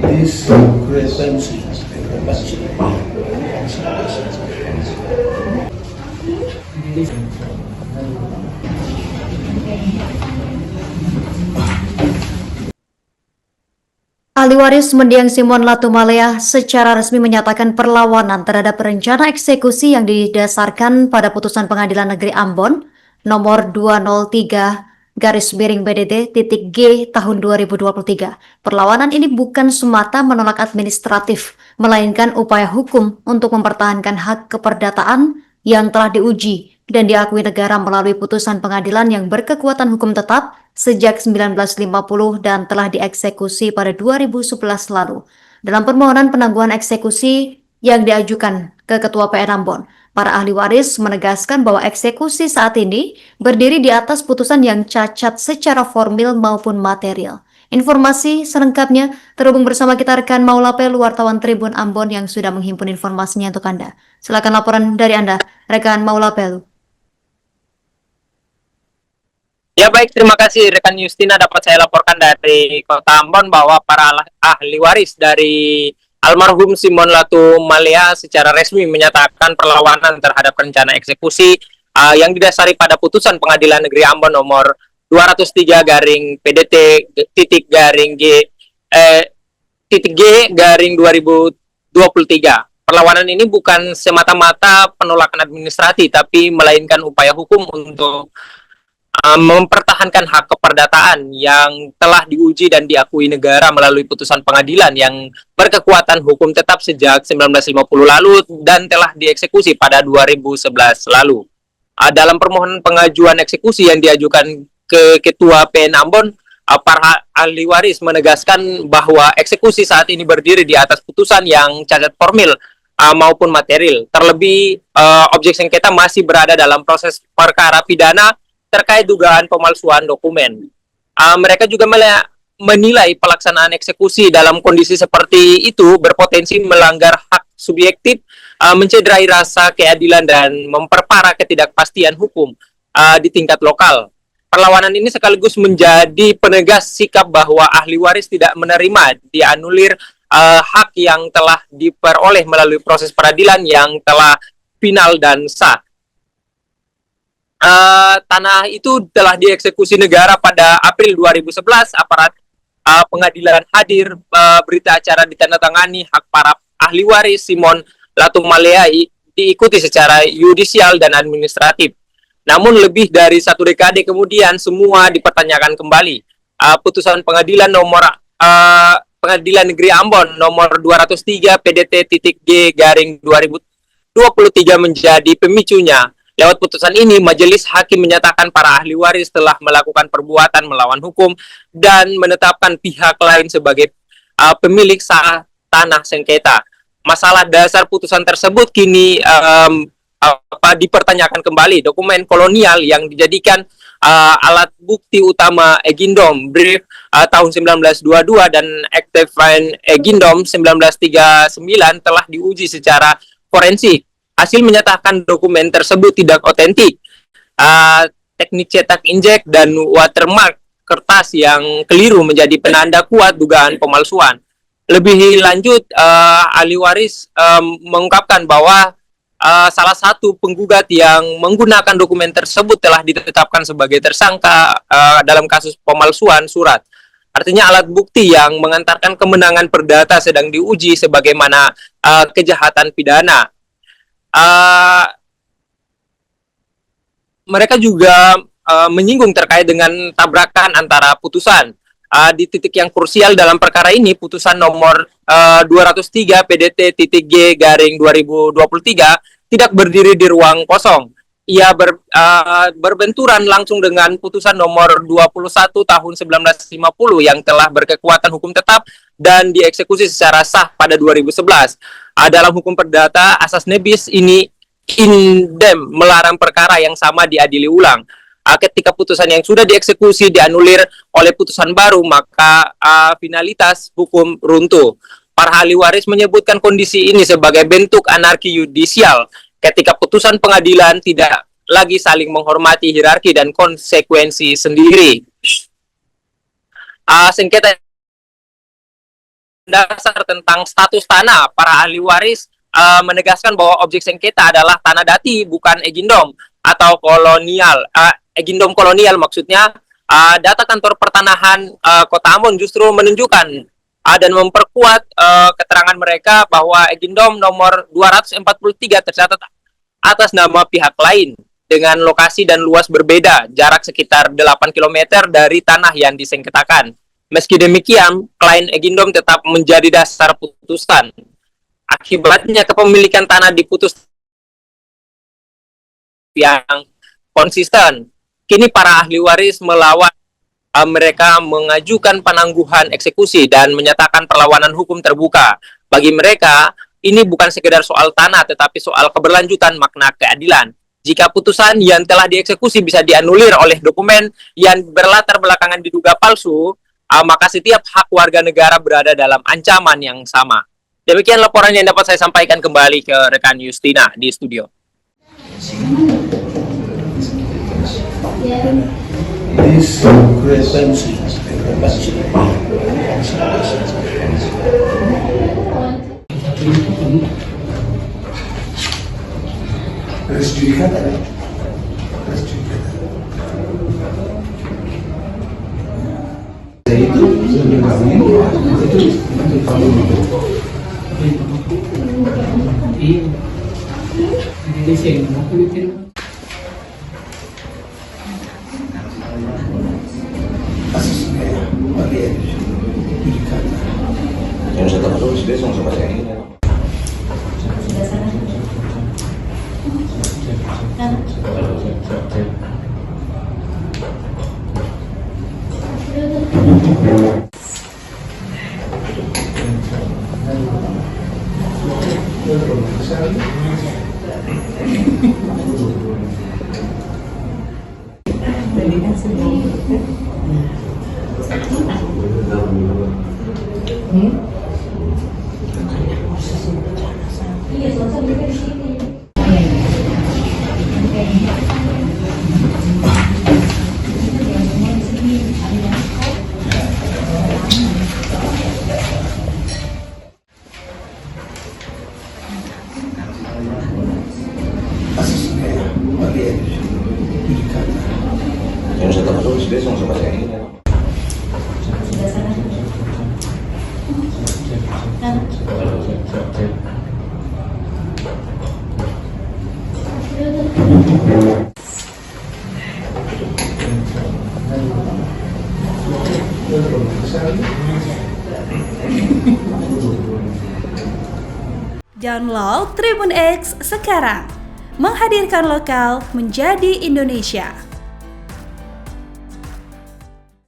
This discrepancy. Ahli waris mendiang Simon Latumalea secara resmi menyatakan perlawanan terhadap rencana eksekusi yang didasarkan pada putusan Pengadilan Negeri Ambon nomor 203/BDT-G tahun 2023. Perlawanan ini bukan semata menolak administratif, melainkan upaya hukum untuk mempertahankan hak keperdataan yang telah diuji dan diakui negara melalui putusan pengadilan yang berkekuatan hukum tetap sejak 1950 dan telah dieksekusi pada 2011 lalu. Dalam permohonan penangguhan eksekusi yang diajukan ke Ketua PN Ambon, para ahli waris menegaskan bahwa eksekusi saat ini berdiri di atas putusan yang cacat secara formil maupun material. Informasi selengkapnya terhubung bersama kita rekan Maula Pelu, wartawan Tribun Ambon yang sudah menghimpun informasinya untuk Anda. Silakan laporan dari Anda, rekan Maula Pelu. Ya baik, terima kasih rekan Justina. Dapat saya laporkan dari Kota Ambon bahwa para ahli waris dari almarhum Simon Latumalea secara resmi menyatakan perlawanan terhadap rencana eksekusi yang didasari pada putusan Pengadilan Negeri Ambon nomor 203/PDT-G/2023. Perlawanan ini bukan semata-mata penolakan administratif, tapi melainkan upaya hukum untuk mempertahankan hak keperdataan yang telah diuji dan diakui negara melalui putusan pengadilan yang berkekuatan hukum tetap sejak 1950 lalu dan telah dieksekusi pada 2011 lalu. Dalam permohonan pengajuan eksekusi yang diajukan ke Ketua PN Ambon, para ahli waris menegaskan bahwa eksekusi saat ini berdiri di atas putusan yang cacat formil maupun material. Terlebih, objek sengketa masih berada dalam proses perkara pidana terkait dugaan pemalsuan dokumen. Mereka juga menilai pelaksanaan eksekusi dalam kondisi seperti itu berpotensi melanggar hak subjektif, mencederai rasa keadilan dan memperparah ketidakpastian hukum di tingkat lokal. Perlawanan ini sekaligus menjadi penegas sikap bahwa ahli waris tidak menerima dianulir hak yang telah diperoleh melalui proses peradilan yang telah final dan sah. Tanah itu telah dieksekusi negara pada April 2011. Aparat pengadilan hadir, berita acara ditandatangani, hak para ahli waris Simon Latumalea diikuti secara yudisial dan administratif. Namun lebih dari 1 dekade kemudian semua dipertanyakan kembali. Putusan Pengadilan Negeri Ambon nomor 203 PDT-G/2023 menjadi pemicunya. Lewat putusan ini, majelis hakim menyatakan para ahli waris telah melakukan perbuatan melawan hukum dan menetapkan pihak lain sebagai pemilik sah tanah sengketa. Masalah dasar putusan tersebut kini dipertanyakan kembali. Dokumen kolonial yang dijadikan alat bukti utama Egindom Brief tahun 1922 dan Acte Find Egindom 1939 telah diuji secara forensik. Hasil menyatakan dokumen tersebut tidak otentik. Teknik cetak injek dan watermark kertas yang keliru menjadi penanda kuat dugaan pemalsuan. Lebih lanjut, ahli waris mengungkapkan bahwa salah satu penggugat yang menggunakan dokumen tersebut telah ditetapkan sebagai tersangka dalam kasus pemalsuan surat. Artinya alat bukti yang mengantarkan kemenangan perdata sedang diuji sebagaimana kejahatan pidana. Mereka juga menyinggung terkait dengan tabrakan antara putusan. Di titik yang krusial dalam perkara ini, putusan nomor 203 PDT-G/2023 tidak berdiri di ruang kosong. Ia berbenturan langsung dengan putusan nomor 21 tahun 1950 yang telah berkekuatan hukum tetap dan dieksekusi secara sah pada 2011. Dalam hukum perdata, asas nebis ini indem melarang perkara yang sama diadili ulang. Ketika putusan yang sudah dieksekusi dianulir oleh putusan baru, maka finalitas hukum runtuh. Para ahli waris menyebutkan kondisi ini sebagai bentuk anarki yudisial ketika putusan pengadilan tidak lagi saling menghormati hierarki dan konsekuensi sendiri. Sengketa dasar tentang status tanah, para ahli waris menegaskan bahwa objek sengketa adalah tanah dati, bukan egindom atau kolonial. Egindom kolonial maksudnya. Data kantor pertanahan Kota Ambon justru menunjukkan dan memperkuat keterangan mereka bahwa egindom nomor 243 tercatat atas nama pihak lain dengan lokasi dan luas berbeda, jarak sekitar 8 km dari tanah yang disengketakan. Meski demikian, klaim egindom tetap menjadi dasar putusan. Akibatnya kepemilikan tanah diputus yang konsisten. Kini para ahli waris melawan, mereka mengajukan penangguhan eksekusi dan menyatakan perlawanan hukum terbuka. Bagi mereka, ini bukan sekedar soal tanah, tetapi soal keberlanjutan makna keadilan. Jika putusan yang telah dieksekusi bisa dianulir oleh dokumen yang berlatar belakangan diduga palsu, maka setiap hak warga negara berada dalam ancaman yang sama. Demikian laporan yang dapat saya sampaikan, kembali ke rekan Justina di studio. Discrepancy. Res judicata. Itu Yang saya tahu sudah sama saya ini. Yang saya tahu sudah sama saya ini. Download Tribun X sekarang, menghadirkan lokal menjadi Indonesia.